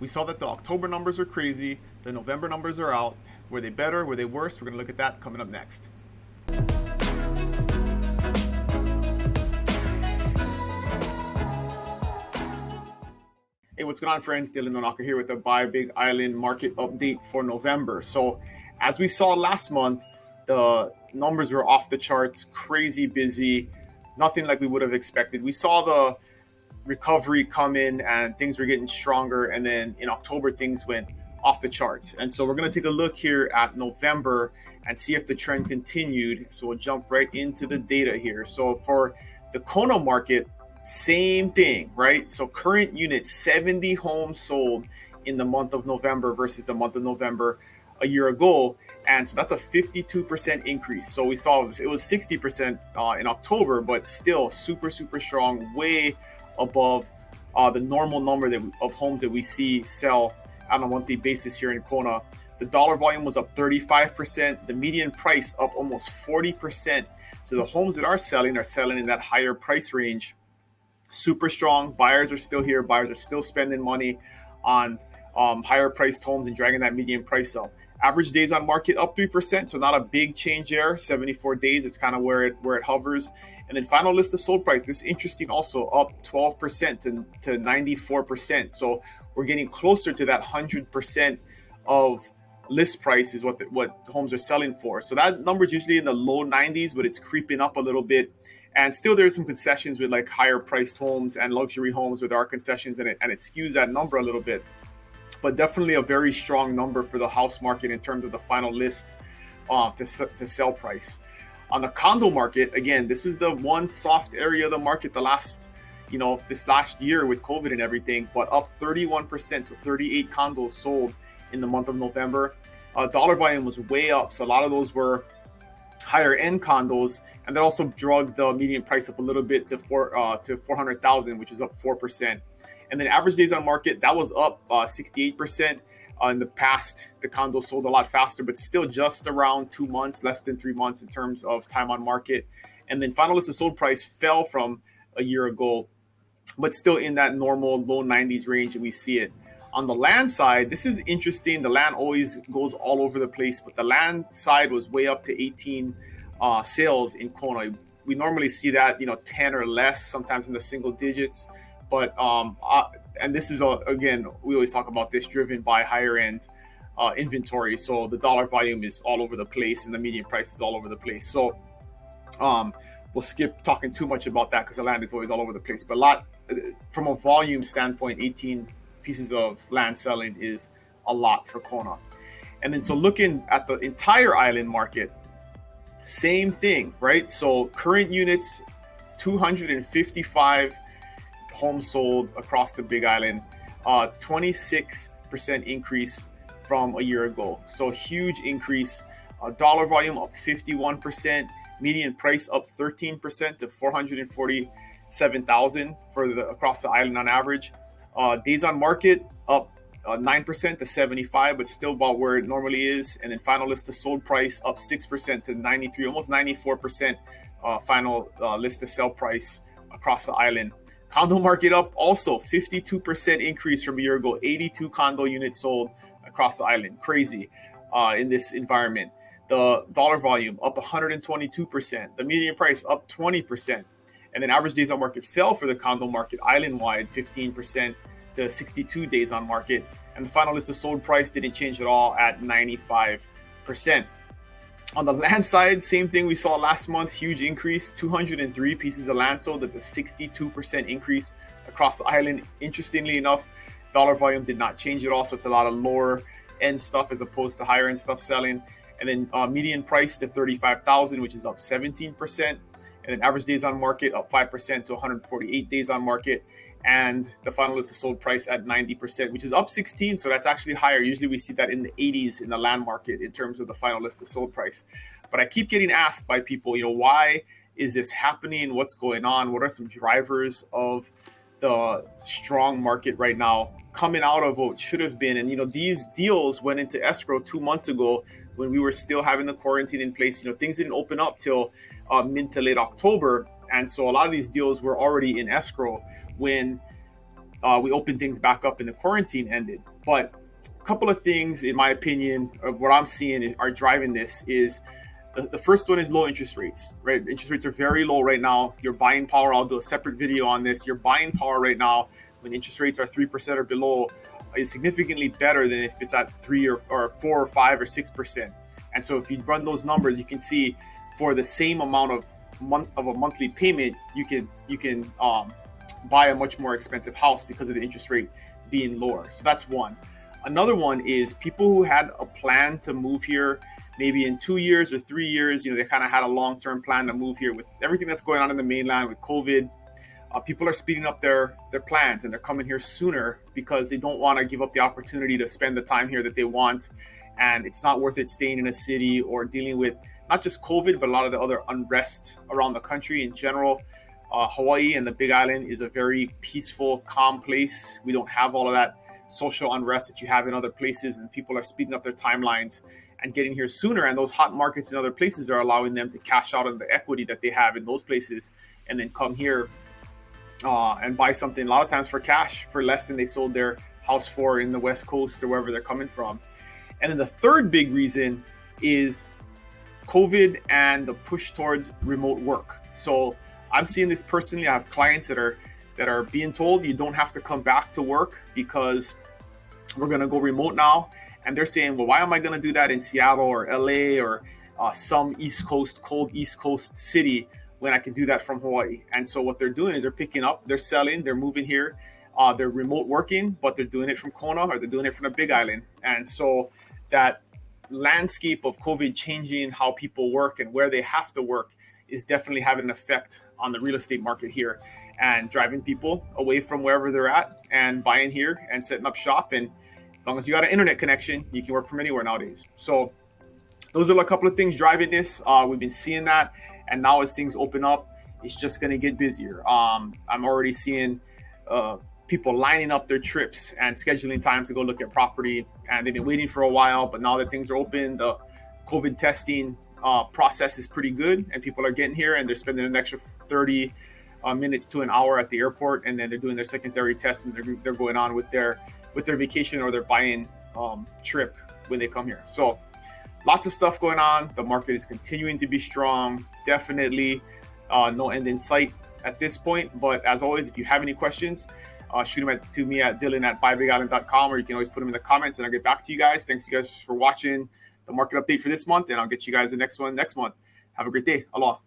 We saw that the October numbers are crazy, the November numbers are out. Were they better? Were they worse? We're going to look at that coming up next. Hey, what's going on, friends? Dylan Donaka here with the Buy Big Island market update for November. So, as we saw last month, the numbers were off the charts, crazy busy, nothing like we would have expected. We saw the recovery come in and things were getting stronger, and then in October things went off the charts. And so we're going to take a look here at November and see if the trend continued. So we'll jump right into the data here. So for the Kona market, same thing, right? So current units, 70 homes sold in the month of November versus the month of November a year ago. And so that's a 52% increase. So we saw it was 60% in October, but still super strong, way above the normal number of homes that we see sell on a monthly basis here in Kona. The dollar volume was up 35%, the median price up almost 40%. So the homes that are selling in that higher price range. Super strong. Buyers are still here. Buyers are still spending money on higher priced homes and dragging that median price up. Average days on market up 3%, so not a big change there. 74 days, it's kind of where it hovers. And then final list of sold price, this is interesting also, up 12% to 94%. So we're getting closer to that 100% of list price is what homes are selling for. So that number is usually in the low 90s, but it's creeping up a little bit. And still there's some concessions with like higher priced homes and luxury homes with our concessions, and it skews that number a little bit. But definitely a very strong number for the house market in terms of the final list to sell price. On the condo market, again, this is the one soft area of the market this last year with COVID and everything, but up 31%, so 38 condos sold in the month of November. Dollar volume was way up, so a lot of those were higher end condos, and that also drug the median price up a little bit to 400,000, which is up 4%. And then average days on market, that was up 68%. In the past, the condos sold a lot faster, but still just around 2 months, less than 3 months in terms of time on market. And then final list of sold price fell from a year ago, but still in that normal low 90s range, and we see it. On the land side, this is interesting. The land always goes all over the place, but the land side was way up to 18 sales in Kona. We normally see that, 10 or less, sometimes in the single digits. But and this is again, we always talk about this, driven by higher end inventory. So the dollar volume is all over the place, and the median price is all over the place. So we'll skip talking too much about that because the land is always all over the place. But from a volume standpoint, 18 pieces of land selling is a lot for Kona. And then so looking at the entire island market, same thing, right? So current units, 255 homes sold across the Big Island, 26% increase from a year ago. So huge increase. Dollar volume up 51%, median price up 13% to 447,000 across the island on average. Days on market up 9% to 75, but still about where it normally is. And then final list to sold price up 6% to 93, almost 94% final list to sell price across the island. Condo market up also 52% increase from a year ago, 82 condo units sold across the island. Crazy in this environment. The dollar volume up 122%, the median price up 20%. And then average days on market fell for the condo market island-wide 15% to 62 days on market. And the final list of sold price didn't change at all at 95%. On the land side, same thing we saw last month, huge increase, 203 pieces of land sold. That's a 62% increase across the island. Interestingly enough, dollar volume did not change at all, so it's a lot of lower end stuff as opposed to higher end stuff selling. And then median price to 35,000, which is up 17%. And then average days on market up 5% to 148 days on market. And the final list of sold price at 90%, which is up 16. So that's actually higher. Usually we see that in the 80s in the land market in terms of the final list of sold price. But I keep getting asked by people, why is this happening? What's going on? What are some drivers of the strong market right now coming out of what should have been? And, these deals went into escrow 2 months ago when we were still having the quarantine in place. Things didn't open up till mid to late October. And so a lot of these deals were already in escrow when we opened things back up and the quarantine ended. But a couple of things, in my opinion, of what I'm seeing are driving this is the first one is low interest rates, right? Interest rates are very low right now. Your buying power, I'll do a separate video on this. Your buying power right now, when interest rates are 3% or below, is significantly better than if it's at 3 or 4 or 5 or 6%. And so if you run those numbers, you can see for the same amount of a monthly payment, you can buy a much more expensive house because of the interest rate being lower. So that's one. Another one is people who had a plan to move here maybe in 2 years or 3 years. They kind of had a long-term plan to move here. With everything that's going on in the mainland with COVID, people are speeding up their plans, and they're coming here sooner because they don't want to give up the opportunity to spend the time here that they want. And it's not worth it staying in a city or dealing with not just COVID, but a lot of the other unrest around the country in general. Hawaii and the Big Island is a very peaceful, calm place. We don't have all of that social unrest that you have in other places, and people are speeding up their timelines and getting here sooner. And those hot markets in other places are allowing them to cash out on the equity that they have in those places and then come here and buy something a lot of times for cash for less than they sold their house for in the West Coast or wherever they're coming from. And then the third big reason is COVID and the push towards remote work. So I'm seeing this personally. I have clients that are being told you don't have to come back to work because we're going to go remote now. And they're saying, well, why am I going to do that in Seattle or LA or some cold East Coast city when I can do that from Hawaii? And so what they're doing is they're picking up, they're selling, they're moving here. They're remote working, but they're doing it from Kona or they're doing it from the Big Island. And so that landscape of COVID changing how people work and where they have to work is definitely having an effect on the real estate market here and driving people away from wherever they're at and buying here and setting up shop. And as long as you got an internet connection, you can work from anywhere nowadays. So those are a couple of things driving this. We've been seeing that. And now as things open up, it's just going to get busier. I'm already seeing people lining up their trips and scheduling time to go look at property. And they've been waiting for a while, but now that things are open, the COVID testing process is pretty good, and people are getting here and they're spending an extra 30 minutes to an hour at the airport, and then they're doing their secondary tests and they're going on with their vacation or their buy-in trip when they come here. So lots of stuff going on. The market is continuing to be strong. Definitely no end in sight at this point. But as always, if you have any questions, shoot them to me at dylan@buybigisland.com, or you can always put them in the comments and I'll get back to you guys. Thanks you guys for watching the market update for this month, and I'll get you guys the next one next month. Have a great day. Aloha.